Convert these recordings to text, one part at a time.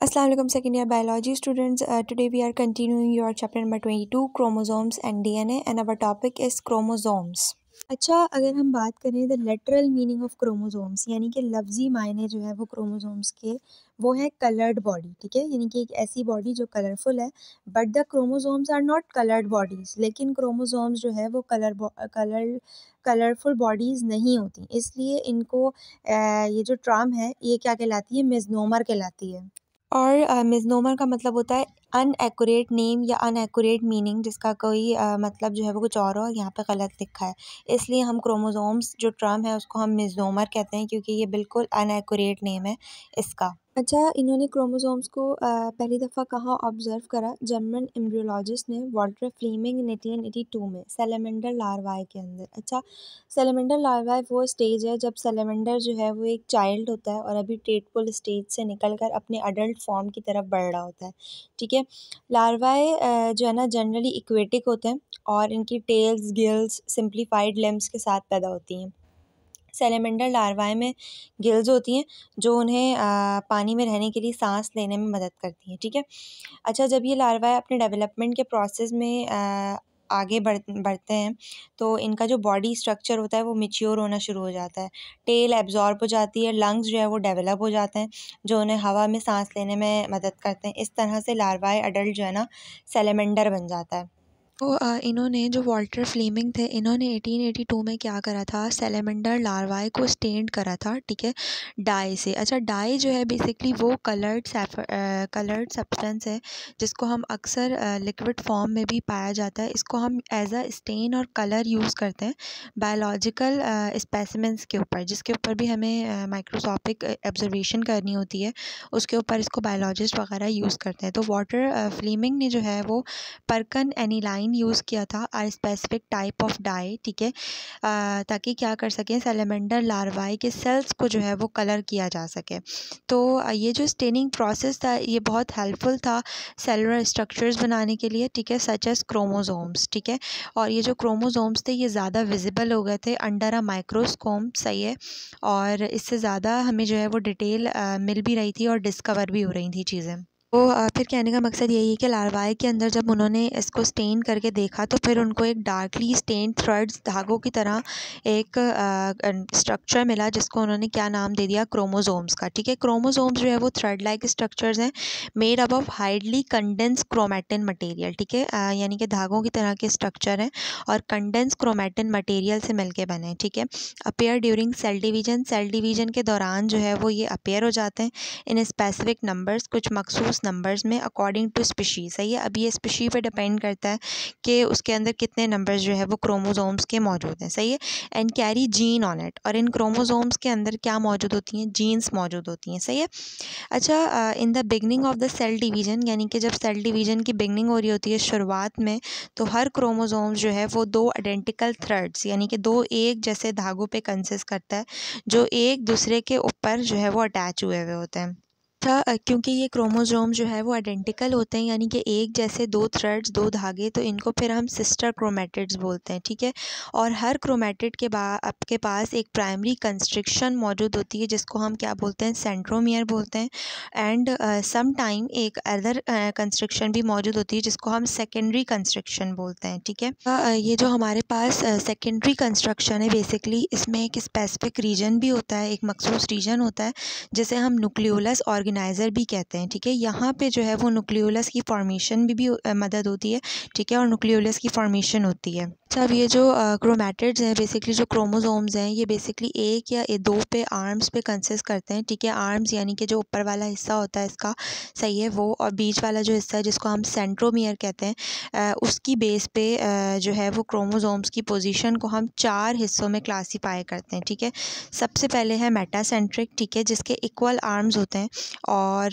Assalamu alaikum second year biology students. Today we are continuing your chapter number 22 chromosomes and DNA and our topic is chromosomes. अच्छा, अगर हम बात करें the literal meaning of chromosomes यानी कि लफ्ज़ी मायने जो है वो क्रोमोसोम्स के वो है कलर्ड बॉडी, ठीक है, यानी कि एक ऐसी बॉडी जो कलरफुल है। But the chromosomes are not coloured bodies, लेकिन क्रोमोसोम्स जो है वो कलरफुल बॉडीज़ नहीं होती, इसलिए इनको ये जो टर्म है ये क्या कहलाती है, मिसनोमर कहलाती है। और मिसनोमर का मतलब होता है अनएक्यूरेट नेम या अनएक्यूरेट मीनिंग, जिसका कोई मतलब जो है वो कुछ और हो, यहाँ पे गलत लिखा है, इसलिए हम क्रोमोसोम्स जो टर्म है उसको हम मिसनोमर कहते हैं, क्योंकि ये बिल्कुल अनएक्यूरेट नेम है इसका। अच्छा, इन्होंने क्रोमोसोम्स को पहली दफ़ा कहाँ ऑब्ज़र्व करा? जर्मन एम्ब्रियोलॉजिस्ट ने वॉल्टर फ्लीमिंग 1882 में सैलेमेंडर लार्वाए के अंदर। अच्छा, सैलेमेंडर लार्वाए वो स्टेज है जब सैलेमेंडर जो है वो एक चाइल्ड होता है और अभी टेडपोल स्टेज से निकल कर अपने अडल्ट फॉर्म की तरफ बढ़ रहा होता है, ठीक है। लार्वाए जो है ना जनरली इक्वेटिक होते हैं और इनकी टेल्स, गिल्स, सिम्प्लीफाइड लिम्स के साथ पैदा होती हैं। सैलेमेंडर लार्वाए में गिल्स होती हैं जो उन्हें पानी में रहने के लिए सांस लेने में मदद करती हैं, ठीक है। अच्छा, जब ये लार्वाए अपने डेवलपमेंट के प्रोसेस में आगे बढ़ते हैं तो इनका जो बॉडी स्ट्रक्चर होता है वो मैच्योर होना शुरू हो जाता है। टेल एब्जॉर्ब हो जाती है, लंग्स जो है वो डेवलप हो जाते हैं जो उन्हें हवा में सांस लेने में मदद करते हैं। इस तरह से लार्वाए अडल्ट जो है ना सैलेमेंडर बन जाता है। तो इन्होंने जो वॉल्टर फ्लीमिंग थे, इन्होंने 1882 में क्या करा था, सैलेमेंडर लार्वाए को स्टेन्ड करा था, ठीक है, डाई से। अच्छा, डाई जो है बेसिकली वो कलर्ड सब्सटेंस है जिसको हम अक्सर लिक्विड फॉर्म में भी पाया जाता है। इसको हम एज अ स्टेन और कलर यूज़ करते हैं बायोलॉजिकल स्पेसिमेंट्स के ऊपर, जिसके ऊपर भी हमें माइक्रोस्कोपिक ऑब्जर्वेशन करनी होती है, उसके ऊपर इसको बायोलॉजिस्ट वगैरह यूज़ करते हैं। तो वॉल्टर फ्लीमिंग ने जो है वो परकन एनिलाइन यूज़ किया था आ स्पेसिफिक टाइप ऑफ डाई, ठीक है, ताकि क्या कर सकें, सैलेमेंडर लार्वाई के सेल्स को जो है वो कलर किया जा सके। तो ये जो स्टेनिंग प्रोसेस था ये बहुत हेल्पफुल था सेलुलर स्ट्रक्चर्स बनाने के लिए, ठीक है, सच एस क्रोमोसोम्स, ठीक है। और ये जो क्रोमोसोम्स थे ये ज़्यादा विजिबल हो गए थे अंडर अ माइक्रोस्कोप, सही है, और इससे ज़्यादा हमें जो है वो डिटेल मिल भी रही थी और डिस्कवर भी हो रही थी चीज़ें। तो फिर कहने का मकसद यही है कि लार्वाए के अंदर जब उन्होंने इसको स्टेन करके देखा तो फिर उनको एक डार्कली स्टेन थ्रेड्स, धागों की तरह एक स्ट्रक्चर मिला जिसको उन्होंने क्या नाम दे दिया, क्रोमोसोम्स का, ठीक है। क्रोमोसोम्स जो है वो थ्रेड लाइक स्ट्रक्चर्स हैं made up of highly condense chromatin material, ठीक है, यानी कि धागों की तरह के स्ट्रक्चर हैं और कंडेंस क्रोमेटिन मटेरियल से मिलके बने हैं, ठीक है। अपेयर ड्यूरिंग सेल डिवीजन के दौरान जो है वो ये अपेयर हो जाते हैं इन स्पेसिफिक नंबर्स, कुछ मखसूस नंबर्स में, अकॉर्डिंग टू स्पीशीज़, सही है। अब ये स्पीशी पे डिपेंड करता है कि उसके अंदर कितने नंबर्स जो है वो क्रोमोसोम्स के मौजूद हैं, सही है। And carry gene on it, और इन क्रोमोसोम्स के अंदर क्या मौजूद होती हैं, जीन्स मौजूद होती हैं, सही है। अच्छा, in the beginning of the cell division, यानी कि जब सेल डिवीजन की बिगनिंग हो रही होती है शुरुआत में, तो हर क्रोमोसोम्स जो है वो दो आइडेंटिकल थ्रेड्स यानी कि दो एक जैसे धागों पे कंसिस्ट करता है जो एक दूसरे के ऊपर जो है वो अटैच हुए हुए होते हैं। अच्छा, क्योंकि ये क्रोमोसोम जो है वो आइडेंटिकल होते हैं यानी कि एक जैसे दो थ्रेड्स, दो धागे, तो इनको फिर हम सिस्टर क्रोमेटिड्स बोलते हैं, ठीक है। और हर क्रोमेटिड के बाद आपके पास एक प्राइमरी कंस्ट्रिक्शन मौजूद होती है जिसको हम क्या बोलते हैं, सेंट्रोमियर बोलते हैं। एंड सम टाइम एक अदर कंस्ट्रिक्शन भी मौजूद होती है जिसको हम सेकेंडरी कंस्ट्रिक्शन बोलते हैं, ठीक है। ये जो हमारे पास सेकेंडरी कंस्ट्रक्शन है बेसिकली इसमें एक स्पेसिफिक रीजन भी होता है, एक मखसूस रीजन होता है जिसे हम न्यूक्लियोलस ऑर्गेनाइज़र भी कहते हैं, ठीक है। यहाँ पे जो है वो न्यूक्लियोलस की फॉर्मेशन भी मदद होती है, ठीक है, और न्यूक्लियोलस की फॉर्मेशन होती है। अच्छा, अब ये जो क्रोमेटिड्स हैं, बेसिकली जो क्रोमोसोम्स हैं, ये बेसिकली एक या दो पे आर्म्स पे कंसिस्ट करते हैं, ठीक है। आर्म्स यानी कि जो ऊपर वाला हिस्सा होता है इसका, सही है, वो, और बीच वाला जो हिस्सा है जिसको हम सेंट्रोमियर कहते हैं, उसकी बेस पे जो है वो क्रोमोसोम्स की पोजीशन को हम चार हिस्सों में क्लासीफाई करते हैं, ठीक है। सबसे पहले है मेटासेंट्रिक, ठीक है, जिसके इक्वल आर्म्स होते हैं और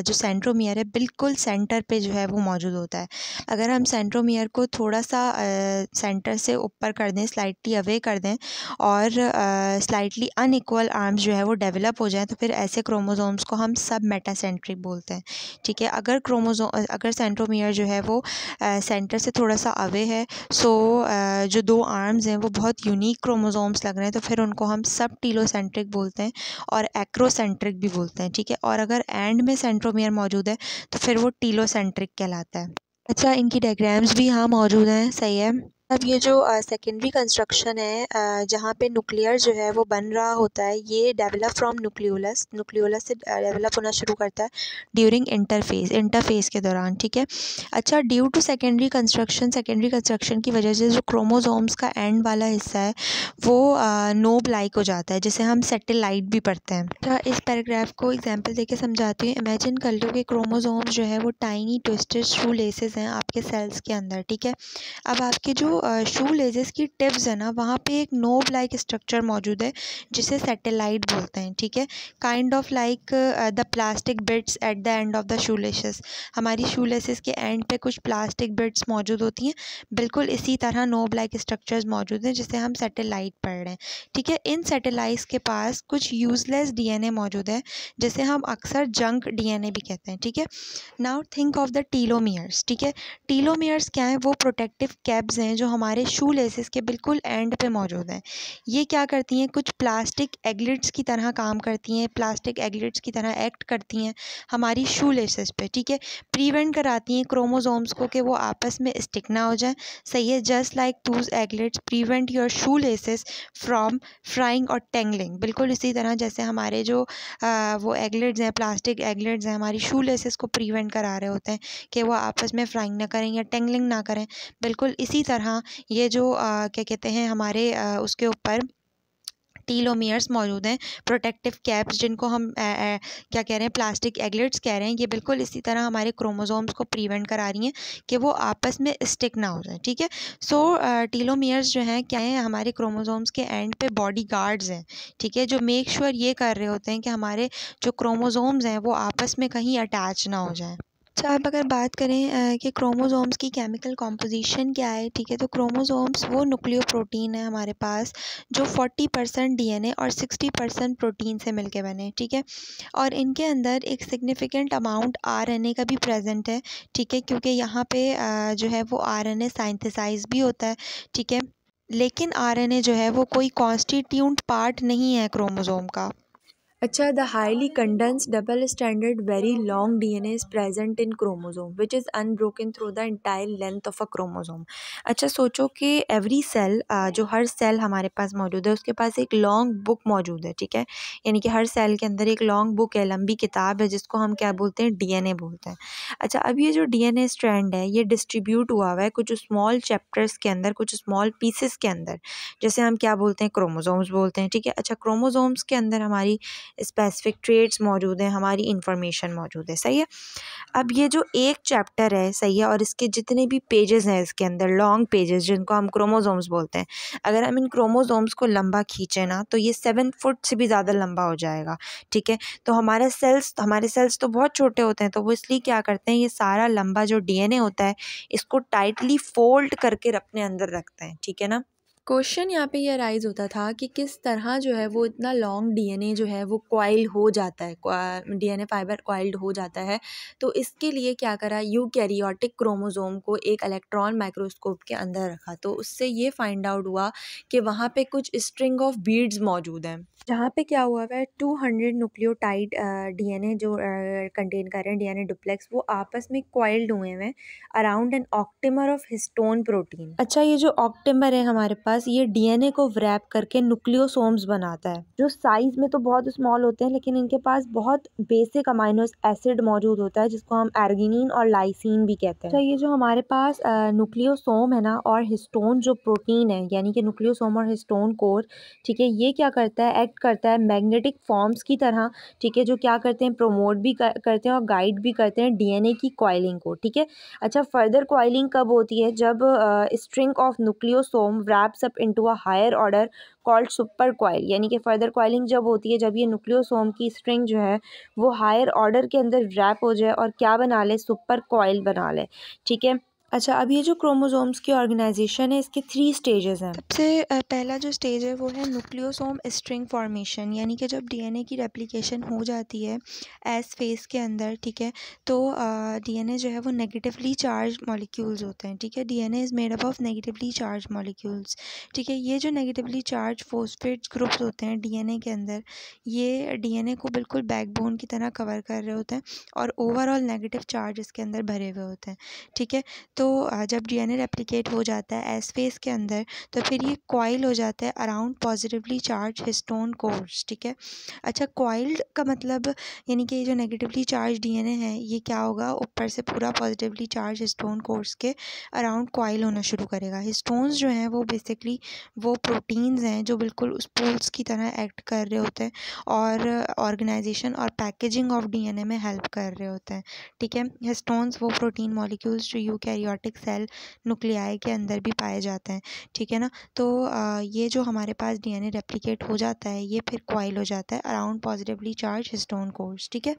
जो सेंट्रोमियर है बिल्कुल सेंटर पे जो है वो मौजूद होता है। अगर हम सेंट्रोमियर को थोड़ा सा सेंटर से ऊपर कर दें, स्लाइटली अवे कर दें और स्लाइटली अनइक्वल आर्म्स जो है वो डेवलप हो जाएं, तो फिर ऐसे क्रोमोसोम्स को हम सब मेटासेंट्रिक बोलते हैं। ठीक है, अगर सेंट्रोमियर जो है वो सेंटर से थोड़ा सा अवे है, सो जो दो आर्म्स हैं वो बहुत यूनिक क्रोमोसोम्स लग रहे हैं, तो फिर उनको हम सब टीलोसेंट्रिक बोलते हैं और एक्रोसेंट्रिक भी बोलते हैं। ठीक है, और अगर एंड में सेंट्रोमियर मौजूद है तो फिर वो टीलोसेंट्रिक कहलाता है। अच्छा, इनकी डायग्राम्स भी यहाँ मौजूद हैं, सही है। अब ये जो सेकेंडरी कंस्ट्रक्शन है, जहाँ पे न्यूक्लियर जो है वो बन रहा होता है, ये डेवलप फ्रॉम न्यूक्लियोलस से डेवलप होना शुरू करता है ड्यूरिंग इंटरफेस के दौरान। ठीक है, अच्छा, ड्यू टू सेकेंडरी कंस्ट्रक्शन की वजह से जो क्रोमोसोम्स का एंड वाला हिस्सा है वो नोब लाइक हो जाता है, जिसे हम सेटेलाइट भी पढ़ते हैं। अच्छा, इस पैराग्राफ को एग्जाम्पल देके समझाती हूँ। इमेजिन कर लो कि क्रोमोसोम्स जो है वो टाइनी ट्विस्टेड शू लेसेस हैं आपके सेल्स के अंदर। ठीक है, अब आपके जो शू लेसेस की टिप्स है ना, वहाँ पे एक नोब लाइक स्ट्रक्चर मौजूद है जिसे सैटेलाइट बोलते हैं। ठीक है, kind of like the plastic bits at the end of the shoe laces. हमारी शू लेसेस के एंड पे कुछ प्लास्टिक बिट्स मौजूद होती हैं, बिल्कुल इसी तरह नोब लाइक स्ट्रक्चर्स मौजूद हैं जिसे हम सैटेलाइट पढ़ रहे हैं। ठीक है, इन सैटेलाइट्स के पास कुछ यूजलेस डीएनए मौजूद है जिसे हम अक्सर जंक डीएनए भी कहते हैं। ठीक है, नाउ थिंक ऑफ द टीलोमियर्स। ठीक है, टीलोमियर्स क्या है? वो प्रोटेक्टिव कैप्स हैं जो हमारे शू लेसेस के बिल्कुल एंड पे मौजूद हैं। ये क्या करती हैं? कुछ प्लास्टिक एग्लिट्स की तरह काम करती हैं, प्लास्टिक एग्लिट्स की तरह एक्ट करती हैं हमारी शू लेसेस पे। ठीक है, प्रिवेंट कराती हैं क्रोमोसोम्स को कि वो आपस में स्टिक ना हो जाए। सही है, just like those aglets prevent your shoelaces from fraying और टेंगलिंग। बिल्कुल इसी तरह जैसे हमारे जो वो एग्लिट्स हैं, प्लास्टिक एग्लिट्स हैं, हमारी शू लेसेस को प्रिवेंट करा रहे होते हैं कि वो आपस में फ्राइंग ना करें या टेंगलिंग ना करें। बिल्कुल इसी तरह ये जो क्या कहते हैं हमारे उसके ऊपर टीलोमियर्स मौजूद हैं, प्रोटेक्टिव कैप्स जिनको हम क्या कह रहे हैं, प्लास्टिक एग्लिट्स कह रहे हैं। ये बिल्कुल इसी तरह हमारे क्रोमोसोम्स को प्रिवेंट करा रही हैं कि वो आपस में स्टिक ना हो जाए। ठीक है, सो टीलोमियर्स जो हैं क्या हैं? हमारे क्रोमोसोम्स के एंड पे बॉडी गार्ड्स हैं। ठीक है, जो मेक श्योर ये कर रहे होते हैं कि हमारे जो क्रोमोसोम्स हैं वो आपस में कहीं अटैच ना हो जाएँ। अच्छा, अब अगर बात करें कि क्रोमोसोम्स की केमिकल कॉम्पोजिशन क्या है। ठीक है, तो क्रोमोसोम्स वो न्यूक्लियो प्रोटीन है हमारे पास जो 40% डीएनए और 60% प्रोटीन से मिलके बने। ठीक है, और इनके अंदर एक सिग्निफिकेंट अमाउंट आरएनए का भी प्रेजेंट है। ठीक है, क्योंकि यहाँ पे जो है वो आरएनए साइंथेसाइज भी होता है। ठीक है, लेकिन आरएनए जो है वो कोई कॉन्स्टिट्यूंट पार्ट नहीं है क्रोमोसोम का। अच्छा, the highly condensed double standard very long DNA is present in chromosome which is unbroken through the entire length of a chromosome. अच्छा, सोचो कि एवरी सेल जो हर सेल हमारे पास मौजूद है उसके पास एक लॉन्ग बुक मौजूद है। ठीक है, यानी कि हर सेल के अंदर एक लॉन्ग बुक है, लंबी किताब है जिसको हम क्या बोलते हैं? डीएनए बोलते हैं। अच्छा, अब ये जो डीएनए स्ट्रैंड है ये डिस्ट्रीब्यूट हुआ है कुछ स्मॉल चैप्टर्स के अंदर, कुछ स्मॉल पीसेस के अंदर, जैसे हम क्या बोलते हैं? क्रोमोसोम्स बोलते हैं। ठीक है, अच्छा, क्रोमोसोम्स के अंदर हमारी स्पेसिफिक ट्रेड्स मौजूद हैं, हमारी इंफॉर्मेशन मौजूद है। सही है, अब ये जो एक चैप्टर है, सही है, और इसके जितने भी पेजेस हैं इसके अंदर लॉन्ग पेजेस जिनको हम क्रोमोसोम्स बोलते हैं, अगर हम इन क्रोमोसोम्स को लंबा खींचें ना तो ये 7 फुट से भी ज़्यादा लंबा हो जाएगा। ठीक है, तो हमारे सेल्स तो बहुत छोटे होते हैं, तो वो इसलिए क्या करते हैं, ये सारा लंबा जो डीएनए होता है इसको टाइटली फोल्ड करके अपने अंदर रखते हैं। ठीक है ना। क्वेश्चन यहाँ पे ये अराइज होता था कि किस तरह जो है वो इतना लॉन्ग डीएनए जो है वो कॉइल हो जाता है, डीएनए फाइबर कॉइल्ड हो जाता है। तो इसके लिए क्या करा, यूकैरियोटिक क्रोमोसोम को एक इलेक्ट्रॉन माइक्रोस्कोप के अंदर रखा, तो उससे ये फाइंड आउट हुआ कि वहाँ पे कुछ स्ट्रिंग ऑफ बीड्स मौजूद हैं, जहाँ पे क्या हुआ है 200 न्यूक्लियोटाइड डीएनए जो कंटेन कर रहे हैं, डीएनए डुप्लेक्स, वो आपस में कॉइल्ड हुए हैं around an octamer of histone protein. अच्छा, ये जो ऑक्टेमर है हमारे पास ये डीएनए को व्रैप करके न्यूक्लियोसोम्स बनाता है, जो साइज में तो बहुत स्मॉल होते हैं लेकिन इनके पास बहुत बेसिक अमाइनो एसिड मौजूद होता है जिसको हम एर्गिनिन और लाइसिन भी कहते हैं। अच्छा, ये जो हमारे पास न्यूक्लियोसोम है ना और हिस्टोन जो प्रोटीन है, यानी कि न्यूक्लियोसोम और हिस्टोन कोर, ठीक है, ये क्या करता है, एक्ट करता है मैग्नेटिक फॉर्म्स की तरह। ठीक है, जो क्या करते हैं, प्रमोट भी करते हैं और गाइड भी करते हैं डीएनए की कॉइलिंग को। ठीक है, अच्छा, फर्दर कॉइलिंग कब होती है? जब string of nucleosome wraps up into a higher order called supercoil, यानी कि फर्दर कॉइलिंग जब होती है जब ये न्यूक्लियोसोम की स्ट्रिंग जो है वो हायर ऑर्डर के अंदर व्रैप हो जाए और क्या बना ले, सुपर कॉइल बना ले। ठीक है, अच्छा, अब ये जो क्रोमोसोम्स की ऑर्गेनाइजेशन है इसके 3 स्टेजेस हैं। सबसे पहला जो स्टेज है वो है न्यूक्लियोसोम स्ट्रिंग फॉर्मेशन, यानी कि जब डीएनए की रेप्लिकेशन हो जाती है एस फेज़ के अंदर, ठीक है, तो डीएनए जो है वो नेगेटिवली चार्ज मॉलिक्यूल्स होते हैं, ठीक है। DNA is made up of negatively charge molecules, ठीक है। ये जो नेगेटिवली चार्ज फॉस्फेट ग्रुप्स होते हैं डीएनए के अंदर, ये डीएनए को बिल्कुल बैकबोन की तरह कवर कर रहे होते हैं और ओवरऑल नेगेटिव चार्ज इसके अंदर भरे हुए होते हैं, ठीक है। तो जब डीएनए रेप्लिकेट हो जाता है एस फेज़ के अंदर, तो फिर ये कॉइल हो जाता है around positively charge histone course, ठीक है। अच्छा, कॉइल्ड का मतलब यानी कि ये जो नेगेटिवली चार्ज डीएनए है ये क्या होगा, ऊपर से पूरा पॉजिटिवली चार्ज हिस्टोन कोर्स के अराउंड कॉइल होना शुरू करेगा। हिस्टोन्स जो हैं वो बेसिकली वो प्रोटीन्स हैं जो बिल्कुल स्पूल्स की तरह एक्ट कर रहे होते हैं और ऑर्गेनाइजेशन और पैकेजिंग ऑफ डीएनए में हेल्प कर रहे होते हैं, ठीक है। हिस्टोन्स वो प्रोटीन मॉलिक्यूल्स जो यूकैरियोटिक सेल न्यूक्लियाई के अंदर भी पाए जाते हैं, ठीक है ना। तो ये जो हमारे पास डीएनए रेप्लिकेट हो जाता है ये फिर कॉइल हो जाता है around positively charge histone course, ठीक है।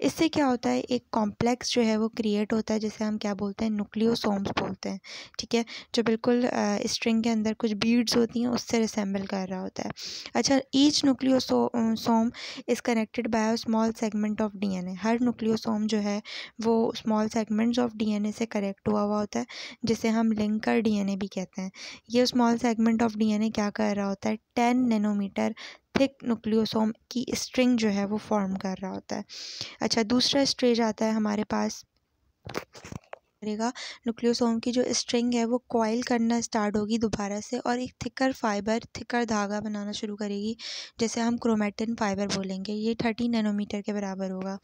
इससे क्या होता है, एक कॉम्प्लेक्स जो है वो क्रिएट होता है जिसे हम क्या बोलते हैं, न्यूक्लियोसोम्स बोलते हैं, ठीक है, जो बिल्कुल स्ट्रिंग के अंदर कुछ बीड्स होती हैं उससे रिसेंबल कर रहा होता है। अच्छा, each nucleosome is connected by a small segment of DNA. Her nucleosome जो है वो स्मॉल सेगमेंट्स ऑफ डीएनए से कनेक्ट हुआ होता है जिसे हम लिंकर डीएनए भी कहते हैं। ये स्मॉल सेगमेंट ऑफ डीएनए क्या कर रहा होता है, 10 नैनोमीटर थिक न्यूक्लियोसोम की स्ट्रिंग जो है वो फॉर्म कर रहा होता है। अच्छा, दूसरा स्टेज आता है हमारे पास करेगा, न्यूक्लियोसोम की जो स्ट्रिंग है वो कॉइल करना स्टार्ट होगी दोबारा से और एक थिकर धागा बनाना शुरू करेगी, जैसे हम क्रोमेटिन फाइबर बोलेंगे। ये 30 नैनोमीटर के बराबर होगा।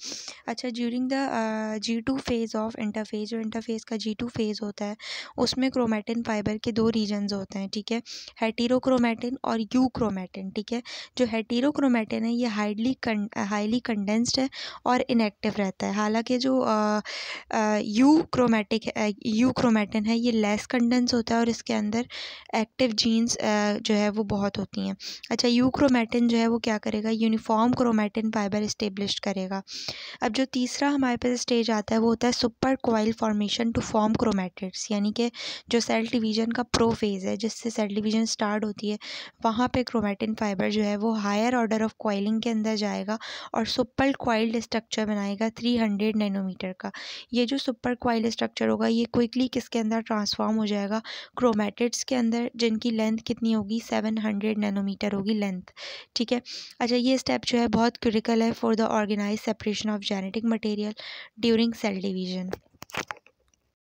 अच्छा, during the G2 phase of interphase, जो इंटरफेज का G2 फेज़ होता है उसमें क्रोमेटिन फाइबर के 2 रीजन्स होते हैं, ठीक है, हेटेरोक्रोमेटिन और यूक्रोमेटिन, ठीक है। जो हेटेरोक्रोमेटिन है ये हाईली कंडेंस्ड है और इनएक्टिव रहता है, हालांकि जो यूक्रोमेटिन है ये लेस कंडेंस होता है और इसके अंदर एक्टिव जीन्स जो है वो बहुत होती हैं। अच्छा, यूक्रोमेटिन जो है वो क्या करेगा, यूनिफॉर्म क्रोमेटिन फाइबर इस्टेब्लिश करेगा। अब जो तीसरा हमारे पास स्टेज आता है वो होता है super coil formation to form chromatids, यानी कि जो सेल डिवीजन का प्रो फेज़ है जिससे सेल डिवीजन स्टार्ट होती है, वहाँ पे क्रोमेटिन फाइबर जो है वो हायर ऑर्डर ऑफ कॉइलिंग के अंदर जाएगा और सुपर कॉइल्ड स्ट्रक्चर बनाएगा 300 नैनोमीटर का। ये जो सुपर कॉइल स्ट्रक्चर होगा ये क्विकली किसके अंदर ट्रांसफॉर्म हो जाएगा, क्रोमेटिड्स के अंदर, जिनकी लेंथ कितनी होगी, 700 नैनोमीटर होगी लेंथ, ठीक है। अच्छा, ये स्टेप जो है बहुत क्रिटिकल है for the organise separation of genetic material during cell division.